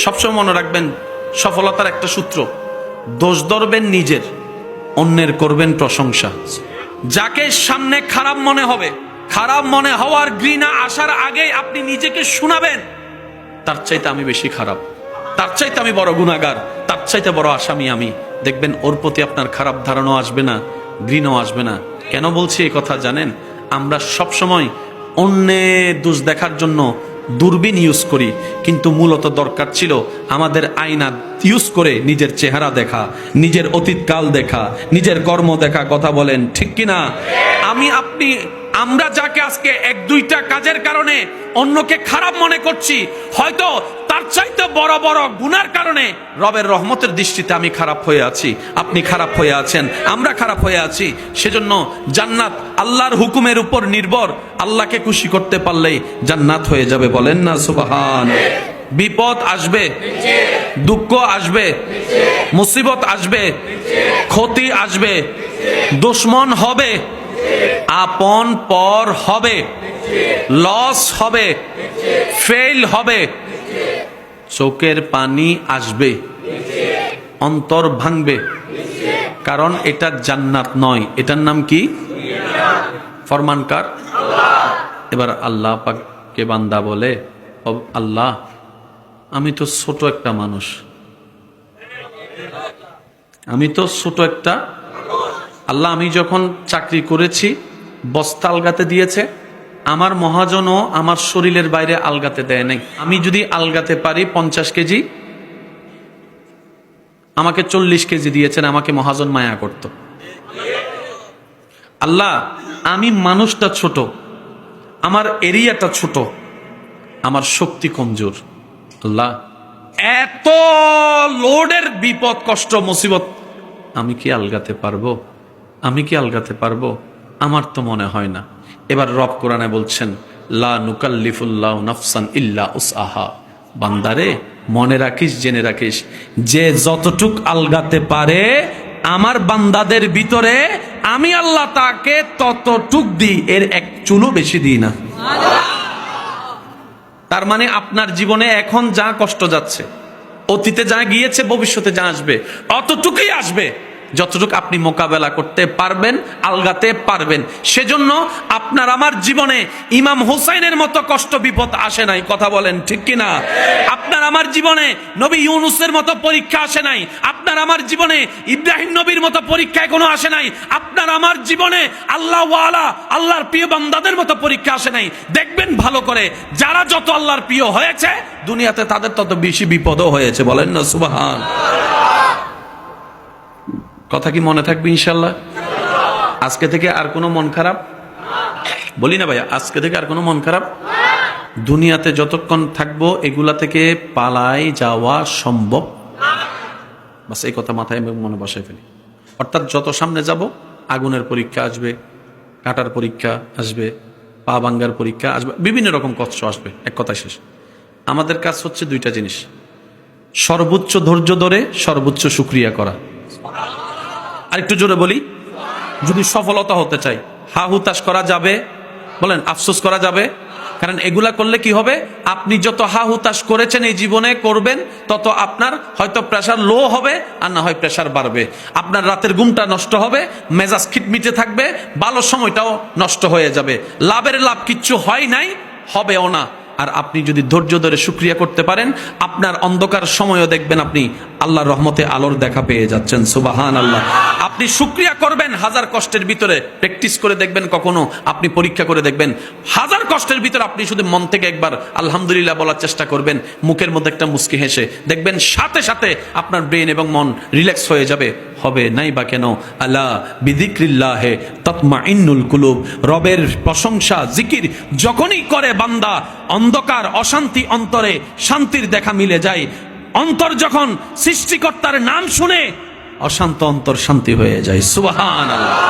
সবসময় মনে রাখবেন, সফলতার একটা সূত্র, দোষ ধরবেন নিজের, অন্যের করবেন প্রশংসা। যাকে সামনে খারাপ মনে হবে, খারাপ মনে হওয়ার ঘৃণা আসার আগেই আপনি নিজেকে শোনাবেন, তার চাইতে আমি বেশি খারাপ, তার চাইতে আমি বড় গুনাহগার, তার চাইতে বড় আসামি আমি। দেখবেন ওর প্রতি আপনার খারাপ ধারণা আসবে না, ঘৃণাও আসবে না। কেন বলছি এই কথা জানেন? আমরা সবসময় অন্যের দোষ দেখার জন্য দূরবীন ইউজ করি, কিন্তু মূলত দরকার ছিল আমাদের আয়না ইউজ করে নিজের চেহারা দেখা, নিজের অতীতকাল দেখা, নিজের কর্ম দেখা। কথা বলেন ঠিক কিনা? আমরা যাকে আজকে এক দুইটা কাজের কারণে অন্যকে খারাপ মনে করছি, হয়তো তার চাইতে বড় বড় গুনার কারণে রবের রহমতের দৃষ্টিতে আমি খারাপ হয়ে আছি, আপনি খারাপ হয়ে আছেন, আমরা খারাপ হয়ে আছি। সেজন্য জান্নাত আল্লাহর হুকুমের উপর নির্ভর। আল্লাহকে খুশি করতে পারলেই জান্নাত হয়ে যাবে। বলেন না সুবহান। বিপদ আসবে, দুঃখ আসবে, মুসিবত আসবে, ক্ষতি আসবে, দুশ্মন হবে, আপন পর হবে, লস হবে, ফেল হবে, চোখের পানি আসবে, অন্তর ভাঙবে, কারণ এটা জান্নাত নয়, এটার নাম কি? ফরমানকার এবার আল্লাহ পাককে বান্দা বলে, আল্লাহ আমি তো ছোট একটা মানুষ, আমি তো ছোট একটা আল্লাহ, আমি যখন চাকরি করেছি বস্তা আলগাতে দিয়েছে, আমার মহাজনও আমার শরীরের বাইরে আলগাতে দেয় নাই। আমি যদি আলগাতে পারি 50 কেজি, আমাকে 40 কেজি দিয়েছেন, আমাকে মহাজন মায়া করত। আল্লাহ আমি মানুষটা ছোট, আমার এরিয়াটা ছোট, আমার শক্তি কমজোর। আল্লাহ এত লোডের বিপদ কষ্ট মুসিবত আমি কি আলগাতে পারবো? আমি কি আলগাতে পারবো? আমার তো মনে হয় না। এবার রব কোরআনে বলছেন, লা নুকাল্লিফুল্লাহু নাফসান ইল্লা উসআহা। বান্দারে মনে রাখিস, জেনে রাখিস, যে যতটুক আলগাতে পারে আমার বান্দাদের ভিতরে আমি আল্লাহ তাকে ততটুক দিই, এর এক চুলও বেশি দিই না। তার মানে আপনার জীবনে এখন যা কষ্ট যাচ্ছে, অতীতে যা গিয়েছে, ভবিষ্যতে যা আসবে, অতটুকুই আসবে যতটুকু আপনি মোকাবেলা করতে পারবেন, আলগাতে পারবেন। সেজন্য আপনার আমার জীবনে ইমাম হুসাইনের মতো কষ্ট বিপদ আসে নাই। কথা বলেন ঠিক কিনা? আপনার আমার জীবনে নবী ইউনুসের মতো পরীক্ষা আসে নাই। আপনার আমার জীবনে ইব্রাহিম নবীর মতো পরীক্ষা এখনো আসে নাই। আপনার আমার জীবনে আল্লাহ ওয়ালা, আল্লাহর প্রিয় বান্দাদের মতো পরীক্ষা আসে নাই। দেখবেন ভালো করে, যারা যত আল্লাহর প্রিয় হয়েছে দুনিয়াতে তাদের তত বেশি বিপদও হয়েছে। বলেন না সুবহান। কথা কি মনে থাকবে ইনশাল্লাহ? আজকে থেকে আর কোনো মন খারাপ বলি না ভাইয়া, আজকে থেকে আর কোনো মন খারাপ দুনিয়াতে যতক্ষণ থাকবো এগুলা থেকে পালাই যাওয়া সম্ভব। বাস এই কথা মাথায় মনে বসায় ফেলি। অর্থাৎ যত সামনে যাব আগুনের পরীক্ষা আসবে, কাটার পরীক্ষা আসবে, পা ভাঙ্গার পরীক্ষা আসবে, বিভিন্ন রকম কষ্ট আসবে। এক কথা শেষ। আমাদের কাজ হচ্ছে দুইটা জিনিস, সর্বোচ্চ ধৈর্য ধরে সর্বোচ্চ শুকরিয়া করা। আরেকটু জোরে বলি, যদি সফলতা হতে চাই হা হুতাশ করা যাবে? বলেন আফসোস করা যাবে? কারণ এগুলা করলে কি হবে, আপনি যত হা হুতাশ করেছেন এই জীবনে করবেন, তত আপনার হয়তো প্রেশার লো হবে, আর না হয় প্রেশার বাড়বে। আপনার রাতের ঘুমটা নষ্ট হবে, মেজাজ খিটমিটে থাকবে, ভালো সময়টাও নষ্ট হয়ে যাবে। লাভের লাভ কিচ্ছু হয় নাই, হবেও না। আর আপনি যদি ধৈর্য ধরে শুকরিয়া করতে পারেন, আপনার অন্ধকার সময়ও দেখবেন আপনি আল্লাহর রহমতে আলোর দেখা পেয়ে যাচ্ছেন। সুবহান আল্লাহ। আপনি শুকরিয়া করবেন হাজার কষ্টের ভিতরে, প্র্যাকটিস করে দেখবেন, কখনো আপনি পরীক্ষা করে দেখবেন, হাজার কষ্টের ভিতরে আপনি শুধু মন থেকে একবার আলহামদুলিল্লাহ বলার চেষ্টা করবেন, মুখের মধ্যে একটা মুস্কি হেসে দেখবেন সাথে সাথে আপনার ব্রেন এবং মন রিল্যাক্স হয়ে যাবে। হবে নাই বা কেন? আলা বিযিক্রিল্লাহি তাতমাইন্নুল কুলুব। রবের প্রশংসা জিকির যখনই করে বান্দা, অন্ধকার অশান্তি অন্তরে শান্তির দেখা মিলে যায়। অন্তর যখন সৃষ্টিকর্তার নাম শুনে, অশান্ত অন্তর শান্তি হয়ে যায়। সুবহানাল্লাহ।